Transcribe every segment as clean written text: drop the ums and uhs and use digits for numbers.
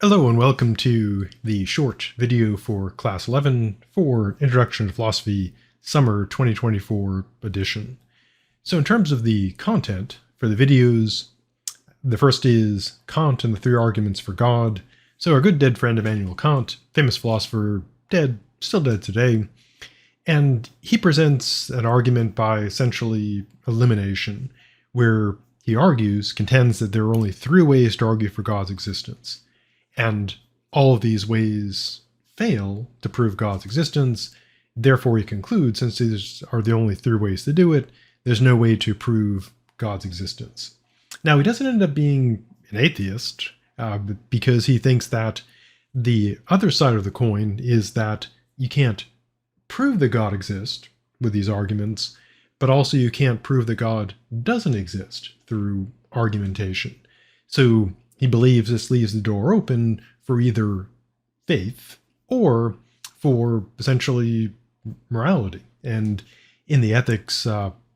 Hello and welcome to the short video for Class 11 for Introduction to Philosophy Summer 2024 edition. So in terms of the content for the videos, the first is Kant and the three arguments for God. So our good dead friend Immanuel Kant, famous philosopher, dead, still dead today, and he presents an argument by essentially elimination, where he contends that there are only three ways to argue for God's existence. And all of these ways fail to prove God's existence. Therefore, he concludes, since these are the only three ways to do it, there's no way to prove God's existence. Now, he doesn't end up being an atheist because he thinks that the other side of the coin is that you can't prove that God exists with these arguments, but also you can't prove that God doesn't exist through argumentation. So he believes this leaves the door open for either faith or for essentially morality. And in the ethics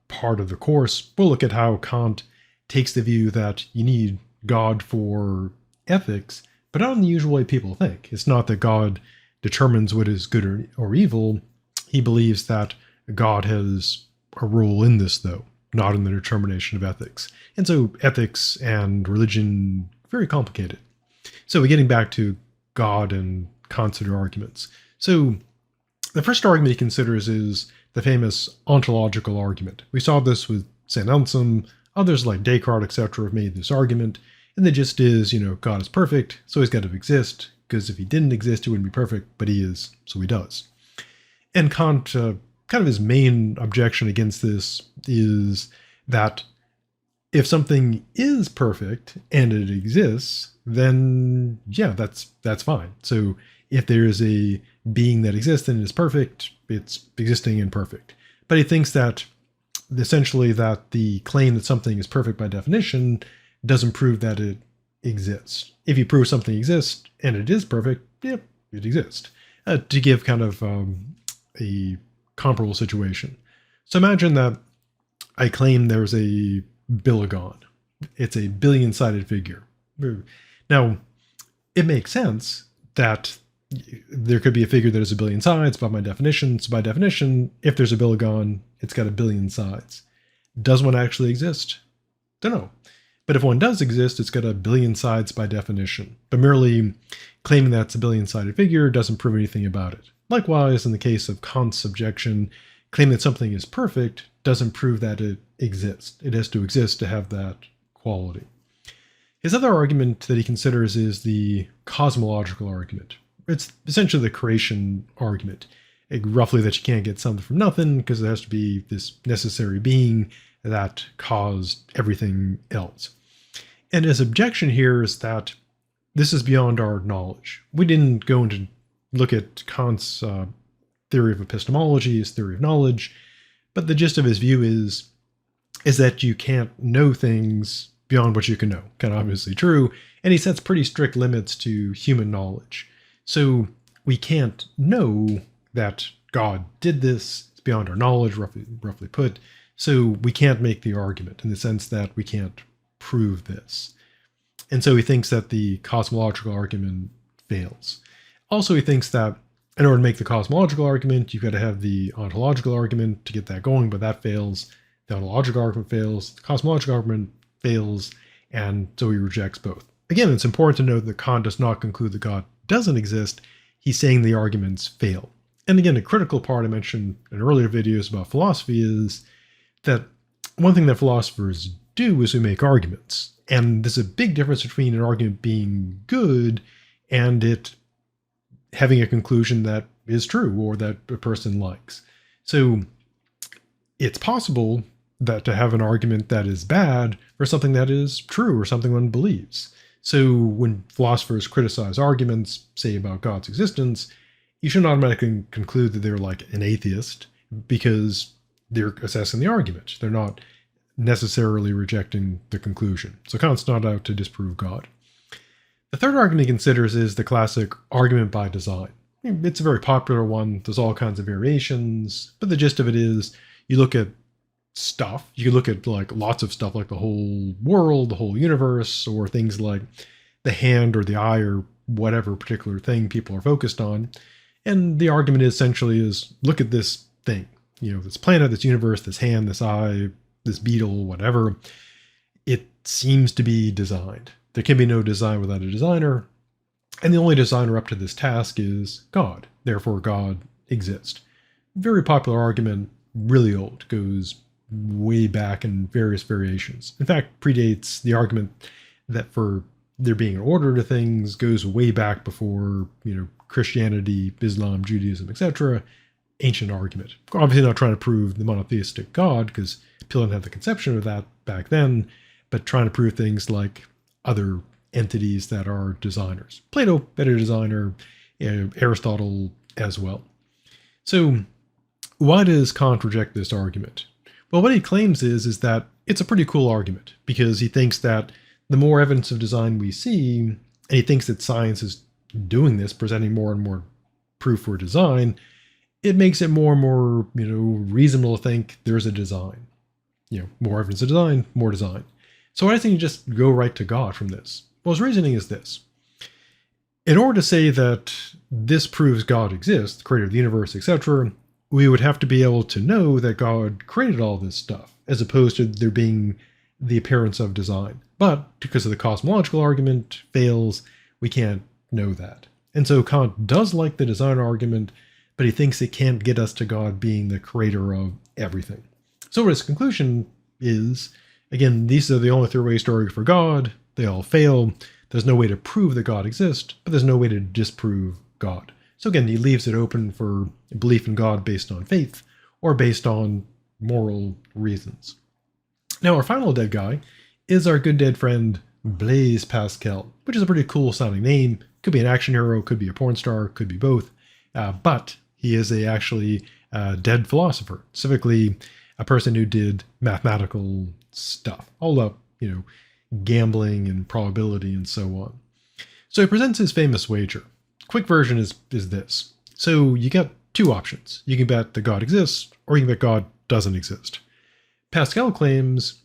part of the course, we'll look at how Kant takes the view that you need God for ethics, but not in the usual way people think. It's not that God determines what is good or evil. He believes that God has a role in this, though, not in the determination of ethics. And so ethics and religion, very complicated. So getting back to God and consider arguments. So the first argument he considers is the famous ontological argument. We saw this with St. Anselm, others like Descartes, etc. have made this argument, and the gist is, God is perfect, so he's got to exist, because if he didn't exist, he wouldn't be perfect, but he is, so he does. And Kant, kind of his main objection against this is that if something is perfect and it exists, then yeah, that's fine. So if there is a being that exists and is perfect, it's existing and perfect. But he thinks that essentially that the claim that something is perfect by definition doesn't prove that it exists. If you prove something exists and it is perfect, yep, it exists. To give kind of a comparable situation. So imagine that I claim there's a billigon. It's a billion-sided figure. Now, it makes sense that there could be a figure that has a billion sides by my definition. So by definition, if there's a billigon, it's got a billion sides. Does one actually exist? Don't know. But if one does exist, it's got a billion sides by definition. But merely claiming that it's a billion-sided figure doesn't prove anything about it. Likewise, in the case of Kant's objection, claiming that something is perfect doesn't prove that it exists. It has to exist to have that quality. His other argument that he considers is the cosmological argument. It's essentially the creation argument. Roughly that you can't get something from nothing because there has to be this necessary being that caused everything else. And his objection here is that this is beyond our knowledge. We didn't go into look at Kant's theory of epistemology, his theory of knowledge, but the gist of his view is that you can't know things beyond what you can know. Kind of obviously true, and he sets pretty strict limits to human knowledge. So we can't know that God did this. It's beyond our knowledge, roughly put. So we can't make the argument in the sense that we can't prove this. And so he thinks that the cosmological argument fails. Also, he thinks that in order to make the cosmological argument, you've got to have the ontological argument to get that going, but that fails. The ontological argument fails. The cosmological argument fails, and so he rejects both. Again, it's important to note that Kant does not conclude that God doesn't exist. He's saying the arguments fail. And again, a critical part I mentioned in earlier videos about philosophy is that one thing that philosophers do is we make arguments. And there's a big difference between an argument being good and it having a conclusion that is true or that a person likes. So it's possible that to have an argument that is bad for something that is true or something one believes. So when philosophers criticize arguments, say about God's existence, you shouldn't automatically conclude that they're like an atheist because they're assessing the argument. They're not necessarily rejecting the conclusion. So Kant's not out to disprove God. The third argument he considers is the classic argument by design. It's a very popular one. There's all kinds of variations, but the gist of it is you look at stuff. You can look at like lots of stuff like the whole world, the whole universe, or things like the hand or the eye are whatever particular thing people are focused on. And the argument essentially is, look at this thing, this planet, this universe, this hand, this eye, this beetle, whatever. It seems to be designed. There can be no design without a designer. And the only designer up to this task is God. Therefore, God exists. Very popular argument, really old, goes way back in various variations. In fact, predates the argument that for there being an order to things goes way back before, Christianity, Islam, Judaism, etc. Ancient argument. Obviously not trying to prove the monotheistic God, because people didn't have the conception of that back then, but trying to prove things like other entities that are designers. Plato, better designer, Aristotle as well. So why does Kant reject this argument? Well, what he claims is that it's a pretty cool argument, because he thinks that the more evidence of design we see, and he thinks that science is doing this, presenting more and more proof for design, it makes it more and more, reasonable to think there's a design. More evidence of design, more design. So why doesn't he just go right to God from this? Well, his reasoning is this. In order to say that this proves God exists, the creator of the universe, etc., we would have to be able to know that God created all this stuff, as opposed to there being the appearance of design. But because of the cosmological argument fails, we can't know that. And so Kant does like the design argument, but he thinks it can't get us to God being the creator of everything. So his conclusion is, again, these are the only three ways to argue for God. They all fail. There's no way to prove that God exists, but there's no way to disprove God. So again, he leaves it open for belief in God based on faith or based on moral reasons. Now, our final dead guy is our good dead friend Blaise Pascal, which is a pretty cool sounding name. Could be an action hero, could be a porn star, could be both. But he is actually a dead philosopher, specifically a person who did mathematical stuff, all up, gambling and probability and so on. So he presents his famous wager. Quick version is this. So you got two options. You can bet that God exists, or you can bet God doesn't exist. Pascal claims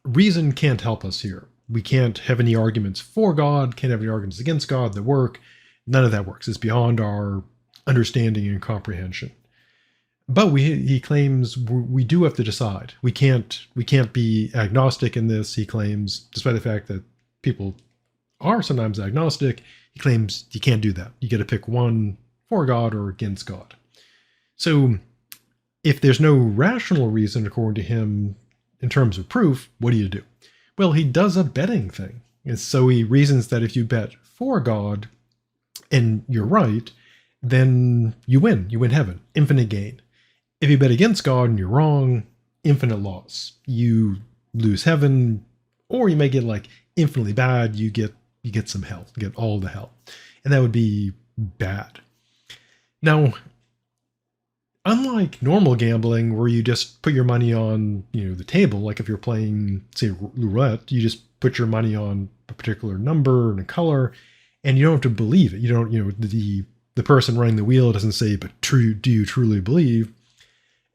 reason can't help us here. We can't have any arguments for God, can't have any arguments against God that work. None of that works. It's beyond our understanding and comprehension. But he claims we do have to decide. We can't be agnostic in this, he claims, despite the fact that people are sometimes agnostic. He claims you can't do that. You got to pick one for God or against God. So if there's no rational reason, according to him, in terms of proof, what do you do? Well, he does a betting thing. And so he reasons that if you bet for God and you're right, then you win heaven, infinite gain. If you bet against God and you're wrong, infinite loss. You lose heaven, or you may get infinitely bad. You get some hell, you get all the hell. And that would be bad. Now, unlike normal gambling where you just put your money on, the table, like if you're playing, say, roulette, you just put your money on a particular number and a color, and you don't have to believe it. You don't, the person running the wheel doesn't say, but do you truly believe?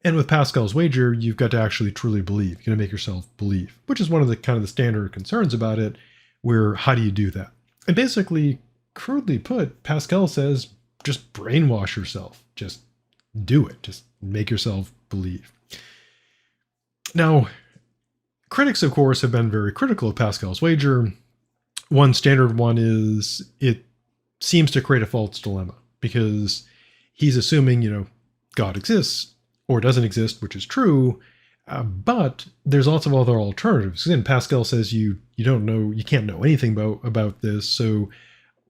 And with Pascal's wager, you've got to actually truly believe. You're going to make yourself believe, which is one of the kind of the standard concerns about it, where how do you do that? And basically, crudely put, Pascal says, just brainwash yourself. Just do it. Just make yourself believe. Now, critics, of course, have been very critical of Pascal's wager. One standard one is it seems to create a false dilemma, because he's assuming, God exists or doesn't exist, which is true, but there's lots of other alternatives. Again, Pascal says you don't know, you can't know anything about this, so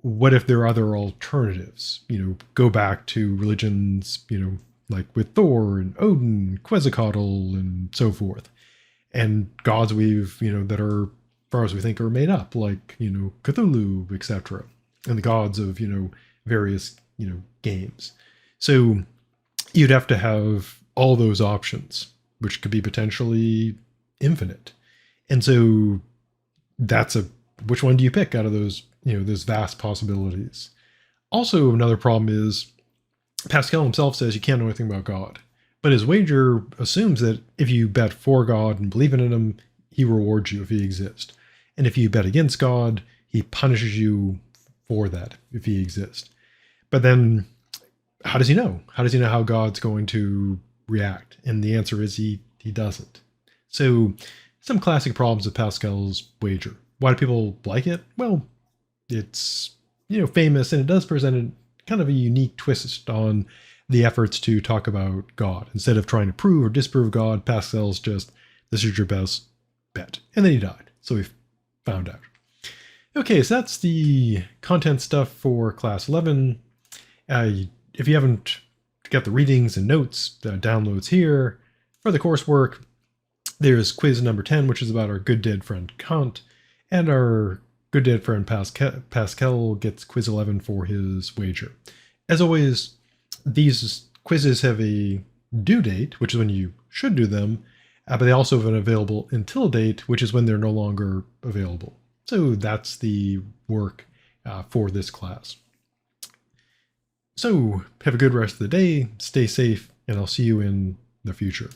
what if there are other alternatives? Go back to religions, like with Thor and Odin, Quetzalcoatl, and so forth. And gods that are, as far as we think, are made up, like, Cthulhu, etc. And the gods of, various, games. So you'd have to have all those options, which could be potentially infinite. And so which one do you pick out of those, those vast possibilities? Also, another problem is Pascal himself says you can't know anything about God, but his wager assumes that if you bet for God and believe in him, he rewards you if he exists. And if you bet against God, he punishes you for that if he exists. But then how does he know? How does he know how God's going to react? And the answer is he doesn't. So some classic problems with Pascal's wager. Why do people like it? Well, it's famous, and it does present a kind of a unique twist on the efforts to talk about God. Instead of trying to prove or disprove God, Pascal's just, this is your best bet. And then he died. So we found out. Okay, so that's the content stuff for class 11. If you haven't got the readings and notes, downloads here. For the coursework, there's quiz number 10, which is about our good dead friend Kant, and our good dead friend Pascal gets quiz 11 for his wager. As always, these quizzes have a due date, which is when you should do them, but they also have an available until date, which is when they're no longer available. So that's the work for this class. So have a good rest of the day, stay safe, and I'll see you in the future.